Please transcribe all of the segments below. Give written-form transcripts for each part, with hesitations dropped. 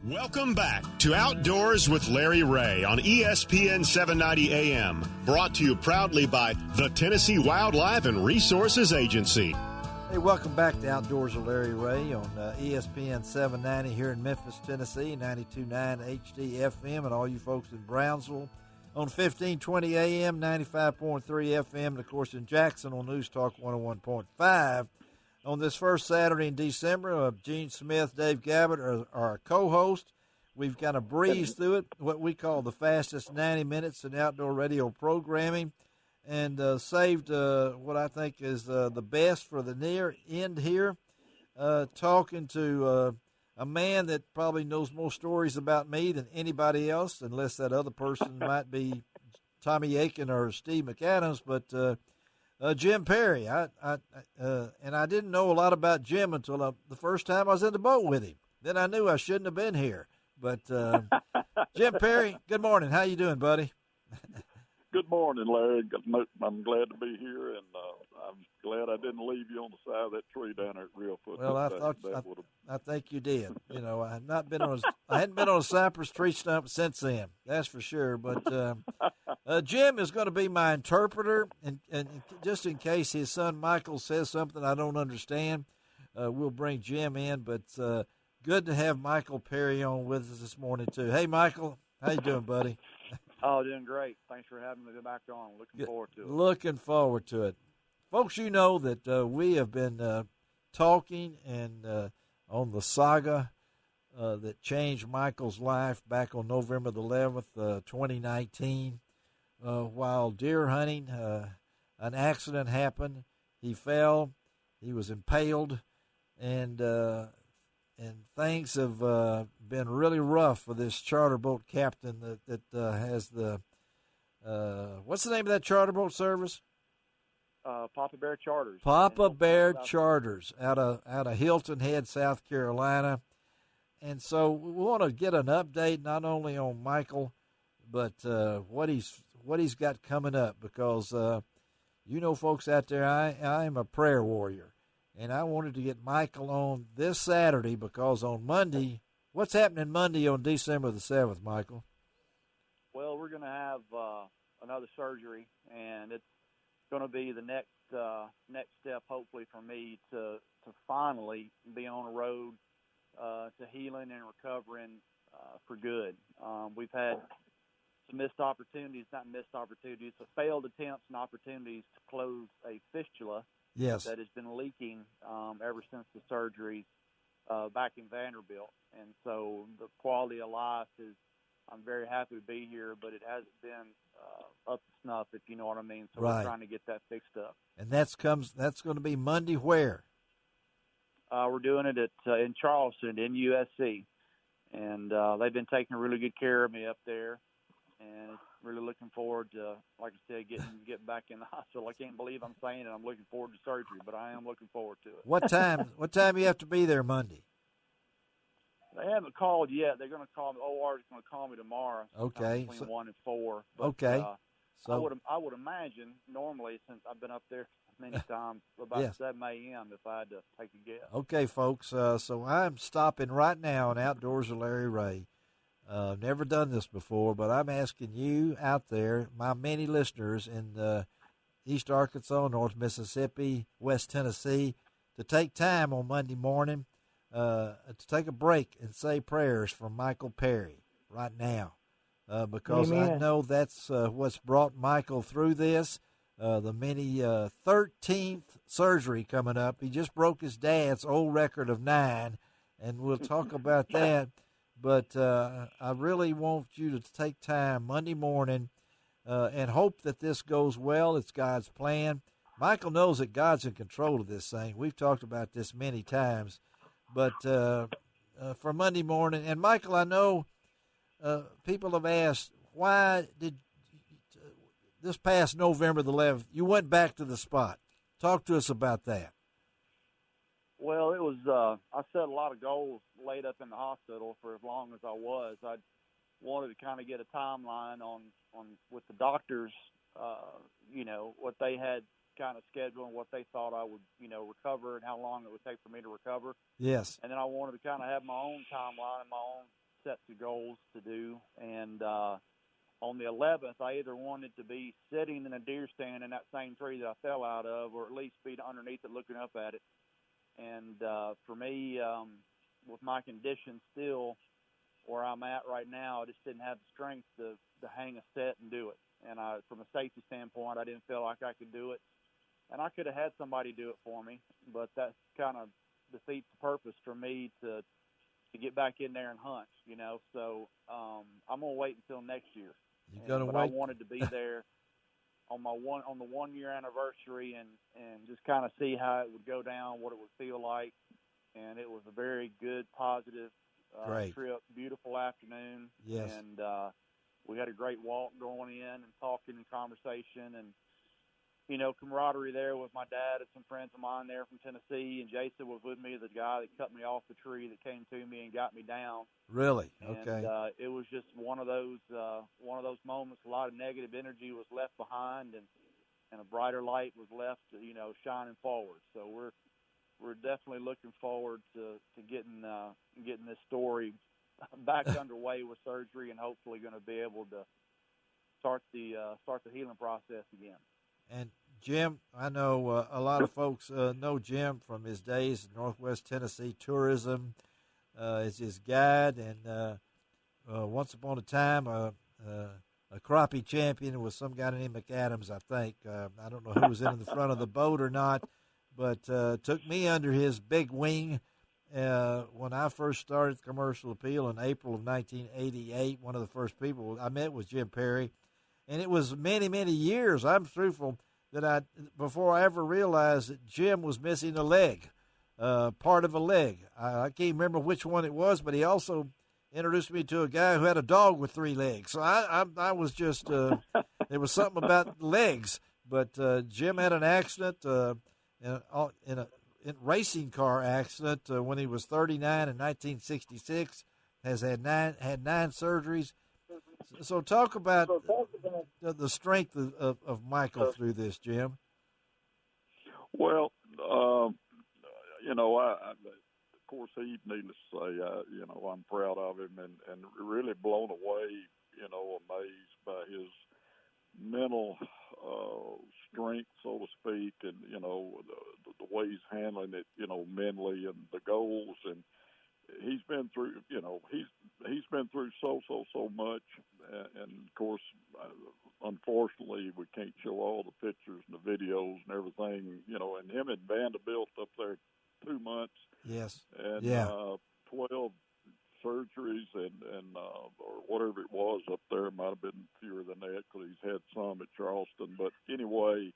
Welcome back to Outdoors with Larry Ray on ESPN 790 AM, brought to you proudly by the Tennessee Wildlife and Resources Agency. Hey, welcome back to Outdoors with Larry Ray on ESPN 790 here in Memphis, Tennessee, 92.9 HD FM, and all you folks in Brownsville on 1520 AM, 95.3 FM, and, of course, in Jackson on News Talk 101.5. On this first Saturday in December, Gene Smith, Dave Gabbard are our co-hosts. We've kind of breezed through it, what we call the fastest 90 minutes in outdoor radio programming, and saved what I think is the best for the near end here, talking to a man that probably knows more stories about me than anybody else, unless that other person might be Tommy Aiken or Steve McAdams, but Jim Perry. And I didn't know a lot about Jim until the first time I was in the boat with him. Then I knew I shouldn't have been here. But Jim Perry, good morning. How you doing, buddy? Good morning, Larry. I'm glad to be here, and I'm glad I didn't leave you on the side of that tree down there at Reelfoot. Well, I think you did. You know, I hadn't been on a cypress tree stump since then. That's for sure. But Jim is going to be my interpreter, and just in case his son Michael says something I don't understand, we'll bring Jim in. But good to have Michael Perry on with us this morning too. Hey, Michael, how you doing, buddy? Oh, doing great. Thanks for having me back on. Looking forward to it. Looking forward to it. Folks, you know that we have been talking and on the saga that changed Michael's life back on November the 11th, 2019. While deer hunting, an accident happened. He fell. He was impaled. And things have been really rough for this charter boat captain that has the what's the name of that charter boat service? Papa Bear Charters. Papa Bear Charters out of Hilton Head, South Carolina. And so we want to get an update not only on Michael, but what he's got coming up, because you know, folks out there, I am a prayer warrior. And I wanted to get Michael on this Saturday because on Monday, what's happening Monday on December the 7th, Michael? Well, we're going to have another surgery, and it's going to be the next step, hopefully, for me to finally be on the road to healing and recovering for good. We've had some failed attempts and opportunities to close a fistula. Yes. That has been leaking ever since the surgery back in Vanderbilt. And so the quality of life is, I'm very happy to be here, but it hasn't been up to snuff, if you know what I mean. So right. We're trying to get that fixed up. And that's going to be Monday where? We're doing it in Charleston, in USC. And they've been taking really good care of me up there. And really looking forward to, like I said, getting back in the hospital. I can't believe I'm saying it. I'm looking forward to surgery, but I am looking forward to it. What time you have to be there Monday? They haven't called yet. They're going to call me. OR is going to call me tomorrow. Okay. Between 1 and 4. But, okay. So I would imagine normally, since I've been up there many times, about yes. 7 a.m. if I had to take a guess. Okay, folks. So I'm stopping right now on Outdoors with Larry Ray. Never done this before, but I'm asking you out there, my many listeners in East Arkansas, North Mississippi, West Tennessee, to take time on Monday morning to take a break and say prayers for Michael Perry right now, because Amen. I know that's what's brought Michael through this. The many 13th surgery coming up. He just broke his dad's old record of 9, and we'll talk about that. But I really want you to take time Monday morning and hope that this goes well. It's God's plan. Michael knows that God's in control of this thing. We've talked about this many times. But for Monday morning, and Michael, I know people have asked, why did this past November the 11th, you went back to the spot? Talk to us about that. Well, it was I set a lot of goals laid up in the hospital for as long as I was. I wanted to kind of get a timeline on with the doctors, what they had kind of scheduled and what they thought I would, recover and how long it would take for me to recover. Yes. And then I wanted to kind of have my own timeline and my own sets of goals to do. And on the 11th, I either wanted to be sitting in a deer stand in that same tree that I fell out of, or at least be underneath it looking up at it. And for me, with my condition still where I'm at right now, I just didn't have the strength to hang a set and do it. And from a safety standpoint, I didn't feel like I could do it. And I could have had somebody do it for me, but that kind of defeats the purpose for me to get back in there and hunt, you know. So I'm going to wait until next year. But I wanted to be there on the 1 year anniversary and just kind of see how it would go down, what it would feel like. And it was a very good, positive trip, beautiful afternoon. Yes. And we had a great walk going in and talking and conversation and, you know, camaraderie there with my dad and some friends of mine there from Tennessee. And Jason was with me, the guy that cut me off the tree that came to me and got me down. Really? Okay. And it was just one of those moments. A lot of negative energy was left behind, and a brighter light was left, you know, shining forward. So we're definitely looking forward to getting this story back underway with surgery, and hopefully going to be able to start the healing process again. And Jim, I know a lot of folks know Jim from his days in Northwest Tennessee tourism as his guide, and once upon a time a crappie champion was some guy named McAdams, I think. I don't know who was in the front of the boat or not, but took me under his big wing when I first started Commercial Appeal in April of 1988. One of the first people I met was Jim Perry. And it was many, many years, I'm truthful, that before I ever realized that Jim was missing a leg, part of a leg. I can't remember which one it was, but he also introduced me to a guy who had a dog with 3 legs. So I was just, there was something about legs. But Jim had an accident, in a racing car accident when he was 39 in 1966, has had nine surgeries. So talk about the strength of Michael through this, Jim. Well, you know, of course, needless to say, you know, I'm proud of him and really blown away, you know, amazed by his mental strength, so to speak, and, you know, the way he's handling it, you know, mentally, and the goals. And he's been through, you know, he's been through so much, and of course, unfortunately, we can't show all the pictures and the videos and everything, you know. And him at Vanderbilt up there, 2 months, yes, and 12 surgeries and or whatever it was up there. It might have been fewer than that because he's had some at Charleston. But anyway,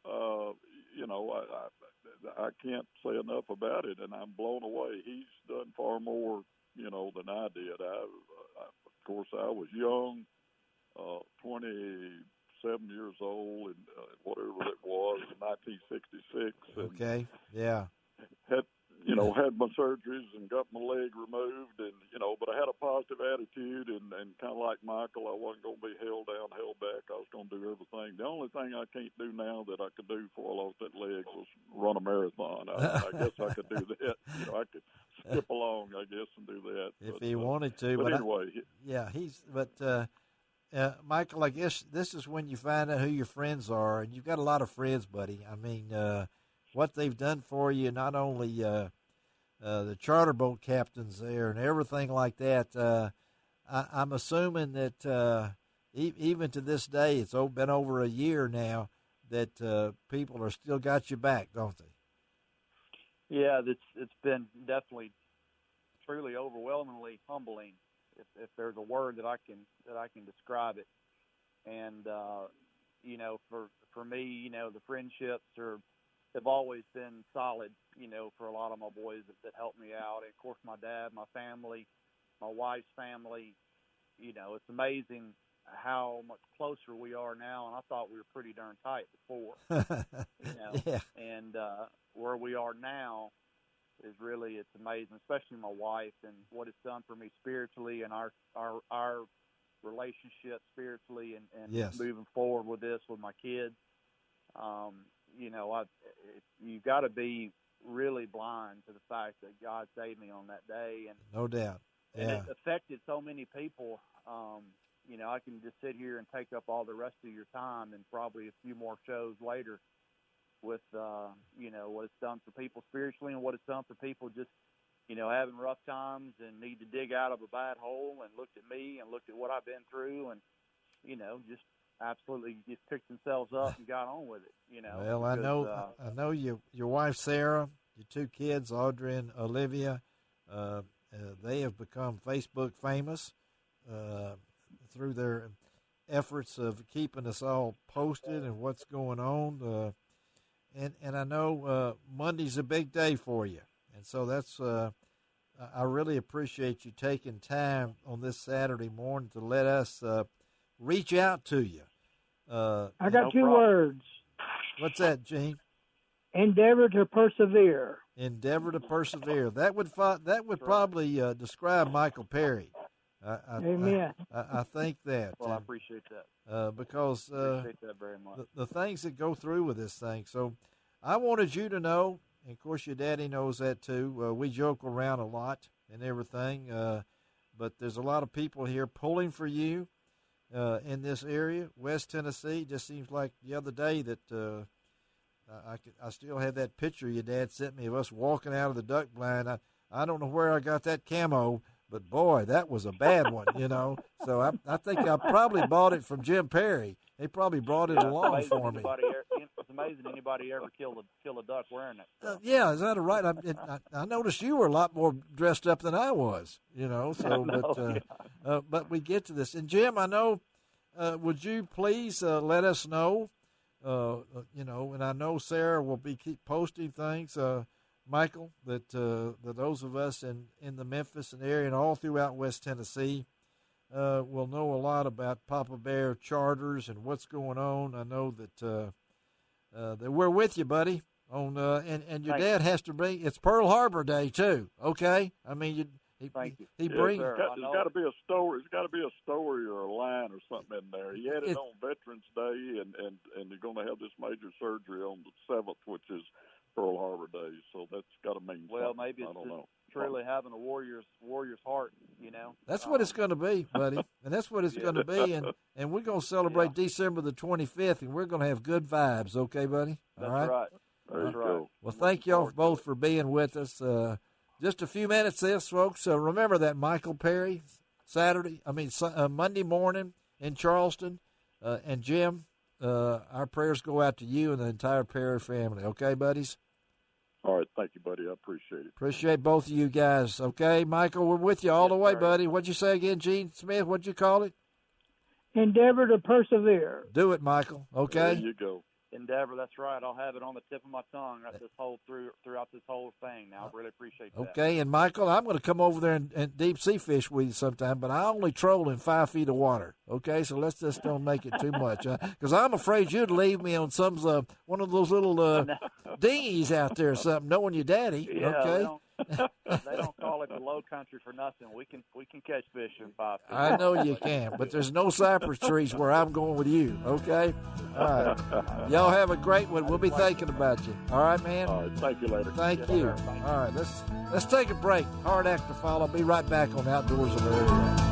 you know, I can't say enough about it, and I'm blown away. He's done far more, you know, than I did. Of course, I was young, 27 years old, and whatever it was, 1966. Okay, yeah. Had my surgeries and got my leg removed, and, you know, but I had a positive attitude, and kind of like Michael, I wasn't going to be held down, held back. I was going to do everything. The only thing I can't do now that I could do before I lost that leg was run a marathon. I guess I could do that. You know, I could skip along, I guess, and do that. If he wanted to. But anyway. Michael, I guess this is when you find out who your friends are, and you've got a lot of friends, buddy. I mean, what they've done for you, not only the charter boat captains there and everything like that. I'm assuming that even to this day, it's been over a year now, that people are still got your back, don't they? Yeah, it's been definitely, truly overwhelmingly humbling, if there's a word that I can describe it. And you know, for me, you know, the friendships have always been solid, you know, for a lot of my boys that helped me out. And of course, my dad, my family, my wife's family. You know, it's amazing how much closer we are now, and I thought we were pretty darn tight before. You know, yeah. And where we are now is really, it's amazing, especially my wife and what it's done for me spiritually, and our relationship spiritually, and yes. moving forward with this with my kids. You know, you got to be really blind to the fact that God saved me on that day, and no doubt. And it affected so many people. You know, I can just sit here and take up all the rest of your time and probably a few more shows later with, you know, what it's done for people spiritually and what it's done for people just, you know, having rough times and need to dig out of a bad hole, and looked at me and looked at what I've been through and, you know, just absolutely just picked themselves up and got on with it, you know. Well, because, I know your wife, Sarah, your two kids, Audrey and Olivia, they have become Facebook famous through their efforts of keeping us all posted and what's going on. And I know Monday's a big day for you. And so that's I really appreciate you taking time on this Saturday morning to let us reach out to you. I got two words. What's that, Gene? Endeavor to persevere. Endeavor to persevere. That would probably describe Michael Perry. Amen. I think that. Well, I appreciate that. Because appreciate that very much. The things that go through with this thing. So I wanted you to know, and of course your daddy knows that too. We joke around a lot and everything, but there's a lot of people here pulling for you in this area, West Tennessee. It just seems like the other day that I still have that picture your dad sent me of us walking out of the duck blind. I don't know where I got that camo, but boy, that was a bad one, you know. So I think I probably bought it from Jim Perry. He probably brought it along for me. It's amazing anybody ever kill a duck wearing it. Yeah, is that right? I noticed you were a lot more dressed up than I was, you know. So, but we get to this. And Jim, I know. Would you please let us know? You know, and I know Sarah will keep posting things. Michael, that those of us in the Memphis area and all throughout West Tennessee will know a lot about Papa Bear charters and what's going on. I know that we're with you, buddy. On and your dad has to bring. It's Pearl Harbor Day too. Okay, I mean he brings. There's got to be a story. There's got to be a story or a line or something in there. He had it on Veterans Day, and they're going to have this major surgery on the 7th, which is Pearl Harbor Day. So that's got to mean well, something. Maybe it's I don't know. Truly having a warrior's heart, you know. That's what it's going to be, buddy, and that's what it's going to be. And we're going to celebrate December the 25th, and we're going to have good vibes. Okay, buddy. That's all right. There you go. Well, thank y'all both for being with us. Just a few minutes, this, folks. Remember that Michael Perry, Monday morning in Charleston, and Jim. Our prayers go out to you and the entire Perry family. Okay, buddies. All right, thank you, buddy. I appreciate it. Appreciate both of you guys. Okay, Michael, we're with you all the way, buddy. What'd you say again, Gene Smith? What'd you call it? Endeavor to persevere. Do it, Michael. Okay. There you go. Endeavor, that's right. I'll have it on the tip of my tongue throughout this whole thing. Now, I really appreciate that. Okay, and Michael, I'm going to come over there and deep sea fish with you sometime, but I only troll in 5 feet of water. Okay, so let's just don't make it too much, because I'm afraid you'd leave me on some one of those little dinghies out there or something, knowing your daddy. Yeah, okay. They don't call it the low country for nothing. We can catch fish in 5 feet. I know you can, but there's no cypress trees where I'm going with you. Okay. All right. Y'all have a great one. We'll be thinking about you. All right, man. All right. Thank you later. Thank you. All right. Let's take a break. Hard act to follow. Be right back on Outdoors of Area.